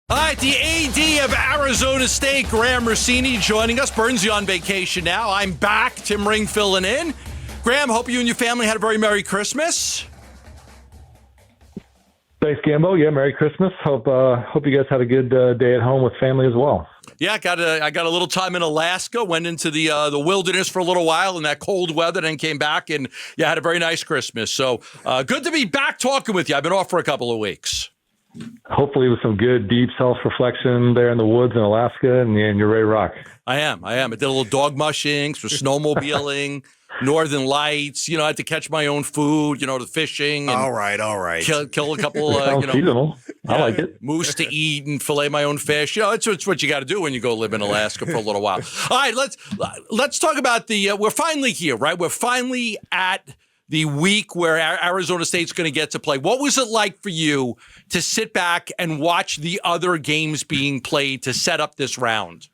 All right, the AD of Arizona State, Graham Rossini, joining us. Burnsy on vacation now. I'm back. Tim Ring filling in. Graham, hope you and your family had a very Merry Christmas. Thanks, Gambo. Yeah, Merry Christmas. Hope you guys had a good day at home with family as well. Yeah, I got a little time in Alaska. Went into the wilderness for a little while in that cold weather, then came back and had a very nice Christmas. So good to be back talking with you. I've been off for a couple of weeks. Hopefully with some good deep self-reflection there in the woods in Alaska, and you're ready to rock. I am. I did a little dog mushing, some snowmobiling, Northern Lights. I had to catch my own food. The fishing. And all right. Kill a couple. Seasonal. I like it. Moose to eat and fillet my own fish. It's what you got to do when you go live in Alaska for a little while. All right, let's talk about we're finally here, right? We're finally at the week where Arizona State's going to get to play. What was it like for you to sit back and watch the other games being played to set up this round?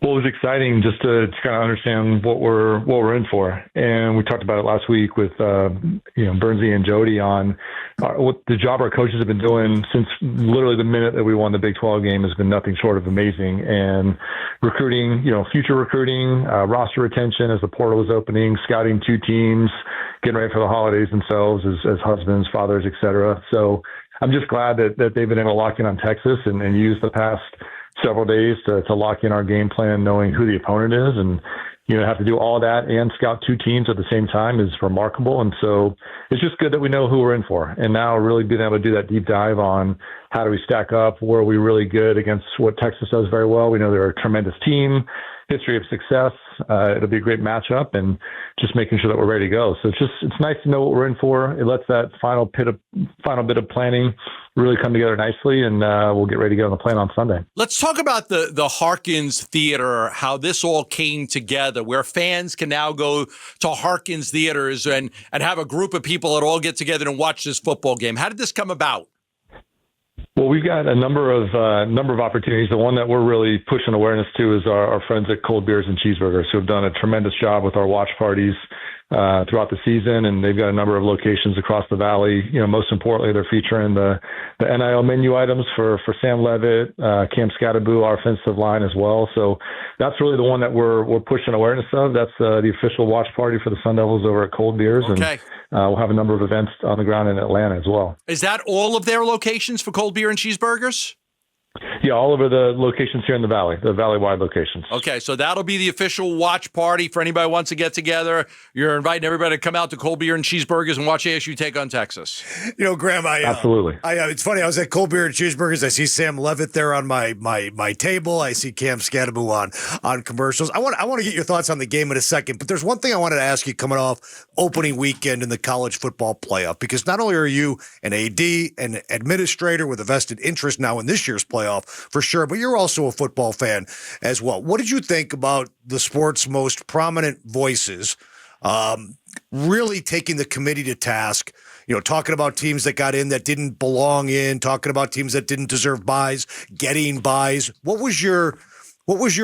Well, it was exciting just to kind of understand what we're in for, and we talked about it last week with Burnsy and Jody on what the job our coaches have been doing since literally the minute that we won the Big 12 game has been nothing short of amazing. And recruiting, future recruiting, roster retention as the portal was opening, scouting two teams, getting ready for the holidays themselves as husbands, fathers, etc. So I'm just glad that they've been able to lock in on Texas and use the past several days to lock in our game plan, knowing who the opponent is, and have to do all of that and scout two teams at the same time is remarkable. And so it's just good that we know who we're in for, and now really being able to do that deep dive on how do we stack up, where are we really good against what Texas does very well. We know they're a tremendous team, history of success. It'll be a great matchup, and just making sure that we're ready to go. So it's nice to know what we're in for. It lets that final bit of planning really come together nicely, and we'll get ready to go on the plane on Sunday. Let's talk about the Harkins Theater, how this all came together, where fans can now go to Harkins Theaters and have a group of people that all get together and watch this football game. How did this come about? Well, we've got a number of opportunities. The one that we're really pushing awareness to is our friends at Cold Beers and Cheeseburgers, who have done a tremendous job with our watch parties throughout the season, and they've got a number of locations across the valley. Most importantly, they're featuring the NIL menu items for Sam Levitt, Cam Scattaboo, our offensive line as well. So that's really the one that we're pushing awareness of. That's the official watch party for the Sun Devils over at Cold Beers. Okay. And we'll have a number of events on the ground in Atlanta as well. Is that all of their locations for Cold Beer and Cheeseburgers? Yeah, all over the locations here in the valley, the valley-wide locations. Okay, so that'll be the official watch party for anybody who wants to get together. You're inviting everybody to come out to Cold Beer and Cheeseburgers and watch ASU take on Texas. Graham, absolutely. It's funny. I was at Cold Beer and Cheeseburgers. I see Sam Levitt there on my table. I see Cam Scattaboo on commercials. I want to get your thoughts on the game in a second, but there's one thing I wanted to ask you coming off opening weekend in the college football playoff, because not only are you an AD, an administrator with a vested interest now in this year's playoff, for sure, but you're also a football fan as well. What did you think about the sport's most prominent voices really taking the committee to task, talking about teams that got in that didn't belong in, talking about teams that didn't deserve buys, getting buys? What was your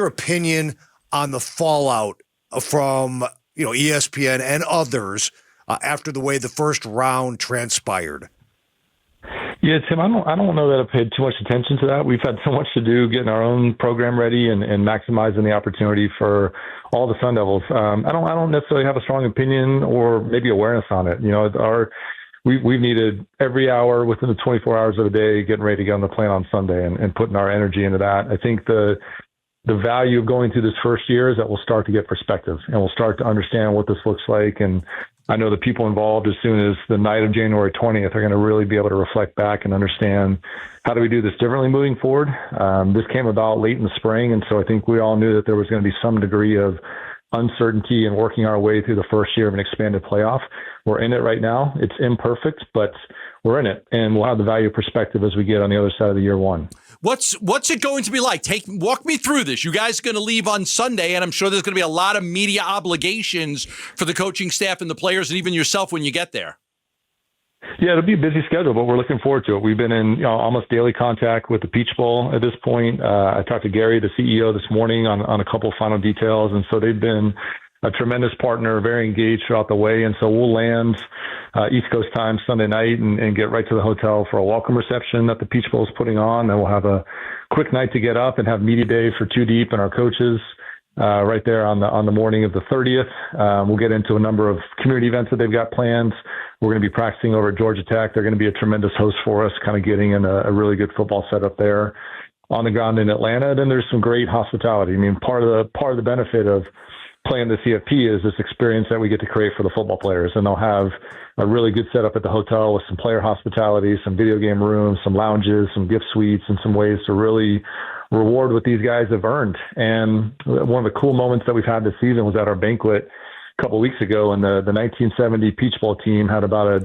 opinion on the fallout from ESPN and others after the way the first round transpired? Yeah, Tim, I don't know that I've paid too much attention to that. We've had so much to do getting our own program ready and maximizing the opportunity for all the Sun Devils. I don't necessarily have a strong opinion or maybe awareness on it. We've needed every hour within the 24 hours of the day getting ready to get on the plane on Sunday and putting our energy into that. I think the value of going through this first year is that we'll start to get perspective and we'll start to understand what this looks like. And I know the people involved, as soon as the night of January 20th, are going to really be able to reflect back and understand how do we do this differently moving forward. This came about late in the spring, and so I think we all knew that there was going to be some degree of uncertainty in working our way through the first year of an expanded playoff. We're in it right now. It's imperfect, but we're in it, and we'll have the value perspective as we get on the other side of the year one. What's it going to be like? Walk me through this. You guys are going to leave on Sunday, and I'm sure there's going to be a lot of media obligations for the coaching staff and the players and even yourself when you get there. Yeah, it'll be a busy schedule, but we're looking forward to it. We've been in almost daily contact with the Peach Bowl at this point. I talked to Gary, the CEO, this morning on a couple of final details, and so they've been a tremendous partner, very engaged throughout the way. And so we'll land East Coast time Sunday night and get right to the hotel for a welcome reception that the Peach Bowl is putting on. Then we'll have a quick night to get up and have media day for Two Deep and our coaches right there on the morning of the 30th. We'll get into a number of community events that they've got planned. We're going to be practicing over at Georgia Tech. They're going to be a tremendous host for us, kind of getting in a really good football setup there on the ground in Atlanta. Then there's some great hospitality. I mean, part of the benefit of playing the CFP is this experience that we get to create for the football players. And they'll have a really good setup at the hotel with some player hospitality, some video game rooms, some lounges, some gift suites, and some ways to really reward what these guys have earned. And one of the cool moments that we've had this season was at our banquet a couple of weeks ago, and the 1970 Peach Bowl team had about a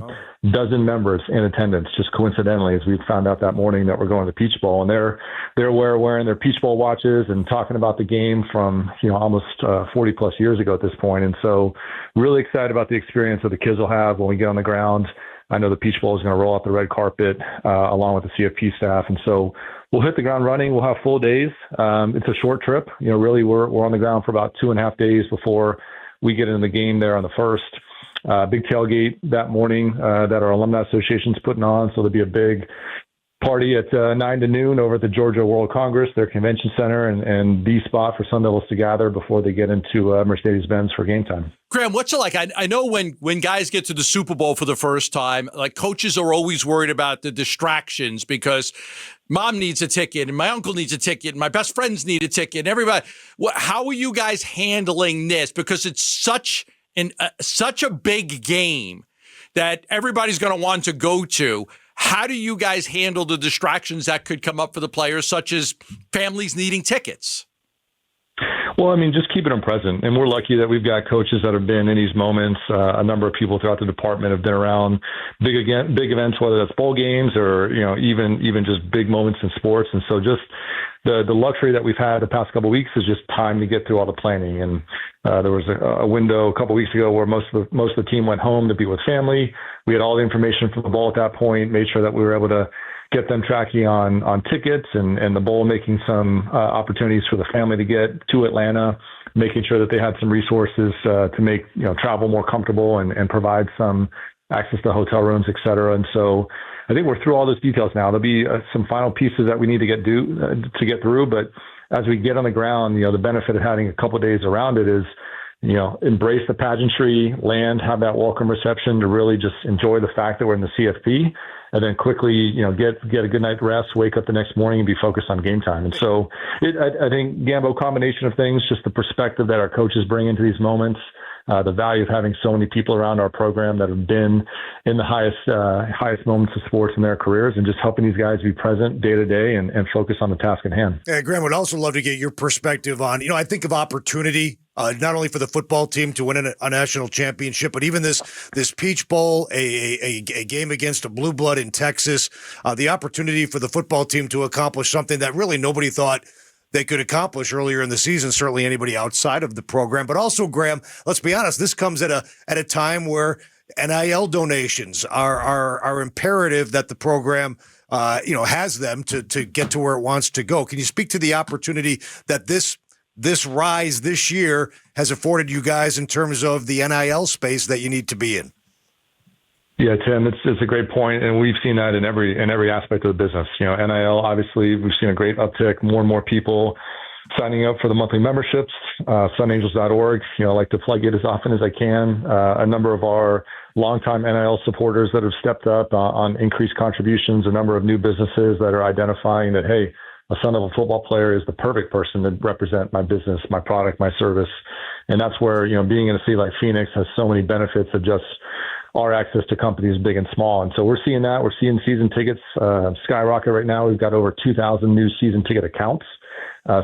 dozen members in attendance, just coincidentally, as we found out that morning that we're going to the Peach Bowl. And they're wearing their Peach Bowl watches and talking about the game from almost 40 plus years ago at this point. And so really excited about the experience that the kids will have when we get on the ground. I know the Peach Bowl is going to roll out the red carpet along with the CFP staff. And so we'll hit the ground running. We'll have full days. It's a short trip. Really we're on the ground for about 2.5 days before we get into the game there on the 1st. Big tailgate that morning that our Alumni Association's putting on. So there'll be a big party at 9 to noon over at the Georgia World Congress, their convention center, and the spot for Sun Devils to gather before they get into Mercedes-Benz for game time. Graham, what's it like? I know when guys get to the Super Bowl for the first time, like coaches are always worried about the distractions because mom needs a ticket and my uncle needs a ticket and my best friends need a ticket and everybody. How are you guys handling this? Because it's such a big game that everybody's going to want to go to. How do you guys handle the distractions that could come up for the players, such as families needing tickets? Well, I mean, just keeping them present. And we're lucky that we've got coaches that have been in these moments. A number of people throughout the department have been around big events, whether that's bowl games or, even just big moments in sports. And so just the luxury that we've had the past couple of weeks is just time to get through all the planning. And there was a window a couple of weeks ago where most of the team went home to be with family. We had all the information from the bowl at that point, made sure that we were able to get them tracking on tickets and the bowl making some opportunities for the family to get to Atlanta, making sure that they had some resources to make travel more comfortable and provide some access to hotel rooms, et cetera. And so I think we're through all those details now. There'll be some final pieces that we need to get through, but as we get on the ground, the benefit of having a couple of days around it is, embrace the pageantry, land, have that welcome reception to really just enjoy the fact that we're in the CFP, and then quickly, get a good night's rest, wake up the next morning and be focused on game time. And so I think, Gambo, combination of things, just the perspective that our coaches bring into these moments, the value of having so many people around our program that have been in the highest moments of sports in their careers, and just helping these guys be present day to day and focus on the task at hand. Yeah, Graham, would also love to get your perspective on, I think of opportunity, not only for the football team to win a national championship, but even this Peach Bowl, a game against a blue blood in Texas, the opportunity for the football team to accomplish something that really nobody thought they could accomplish earlier in the season, certainly anybody outside of the program. But also, Graham, let's be honest, this comes at a time where NIL donations are imperative that the program has them to get to where it wants to go. Can you speak to the opportunity that this rise this year has afforded you guys in terms of the NIL space that you need to be in? Yeah, Tim, it's a great point, and we've seen that in every aspect of the business. NIL, obviously, we've seen a great uptick, more and more people signing up for the monthly memberships, sunangels.org. I like to plug it as often as I can. A number of our longtime NIL supporters that have stepped up on increased contributions, a number of new businesses that are identifying that, hey, a Sun Devil football player is the perfect person to represent my business, my product, my service. And that's where, being in a city like Phoenix has so many benefits of just our access to companies big and small. And so we're seeing that. We're seeing season tickets skyrocket right now. We've got over 2,000 new season ticket accounts.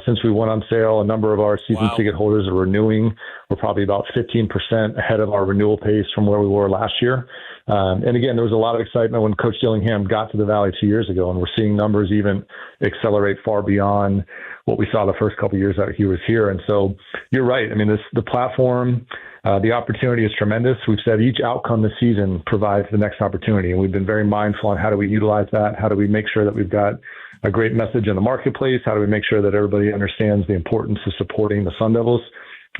Since we went on sale, a number of our season ticket holders are renewing. We're probably about 15% ahead of our renewal pace from where we were last year. And again, there was a lot of excitement when Coach Dillingham got to the Valley 2 years ago, and we're seeing numbers even accelerate far beyond what we saw the first couple of years that he was here. And so you're right. I mean, the platform, the opportunity is tremendous. We've said each outcome this season provides the next opportunity, and we've been very mindful on how do we utilize that? How do we make sure that we've got a great message in the marketplace? How do we make sure that everybody understands the importance of supporting the Sun Devils?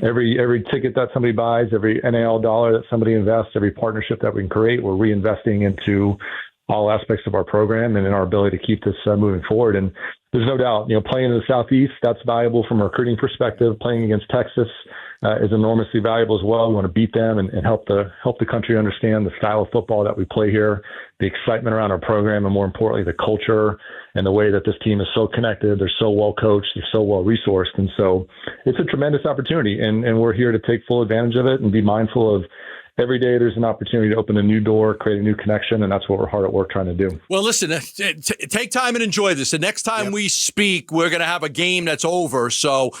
every ticket that somebody buys, every NAL dollar that somebody invests, every partnership that we can create, we're reinvesting into all aspects of our program and in our ability to keep this moving forward. And there's no doubt, playing in the Southeast, that's valuable from a recruiting perspective. Playing against Texas is enormously valuable as well. We want to beat them and help the country understand the style of football that we play here, the excitement around our program, and more importantly, the culture and the way that this team is so connected. They're so well coached, they're so well resourced. And so it's a tremendous opportunity, and we're here to take full advantage of it and be mindful of every day there's an opportunity to open a new door, create a new connection, and that's what we're hard at work trying to do. Well, listen, take time and enjoy this. The next time we speak, we're going to have a game that's over. So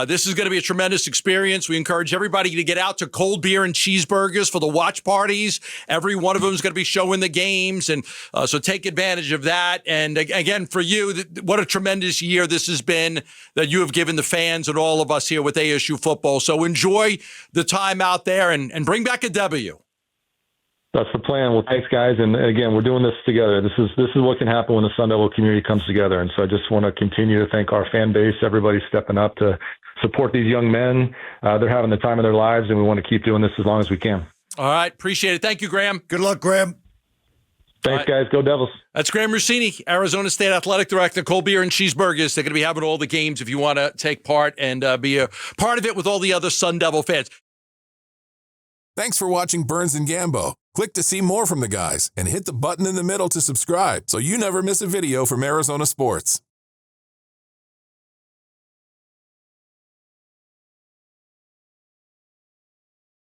this is going to be a tremendous experience. We encourage everybody to get out to Cold Beer and Cheeseburgers for the watch parties. Every one of them is going to be showing the games, and so take advantage of that. And again, for you, what a tremendous year this has been that you have given the fans and all of us here with ASU football. So enjoy the time out there and bring back a W. That's the plan. Well, thanks, guys. And again, we're doing this together. This is what can happen when the Sun Devil community comes together. And so I just want to continue to thank our fan base, everybody stepping up to support these young men. They're having the time of their lives, and we want to keep doing this as long as we can. All right. Appreciate it. Thank you, Graham. Good luck, Graham. Thanks, guys. Go Devils. That's Graham Rossini, Arizona State Athletic Director, Cold Beer and Cheeseburgers. They're going to be having all the games if you want to take part and be a part of it with all the other Sun Devil fans. Thanks for watching Burns and Gambo. Click to see more from the guys and hit the button in the middle to subscribe so you never miss a video from Arizona sports.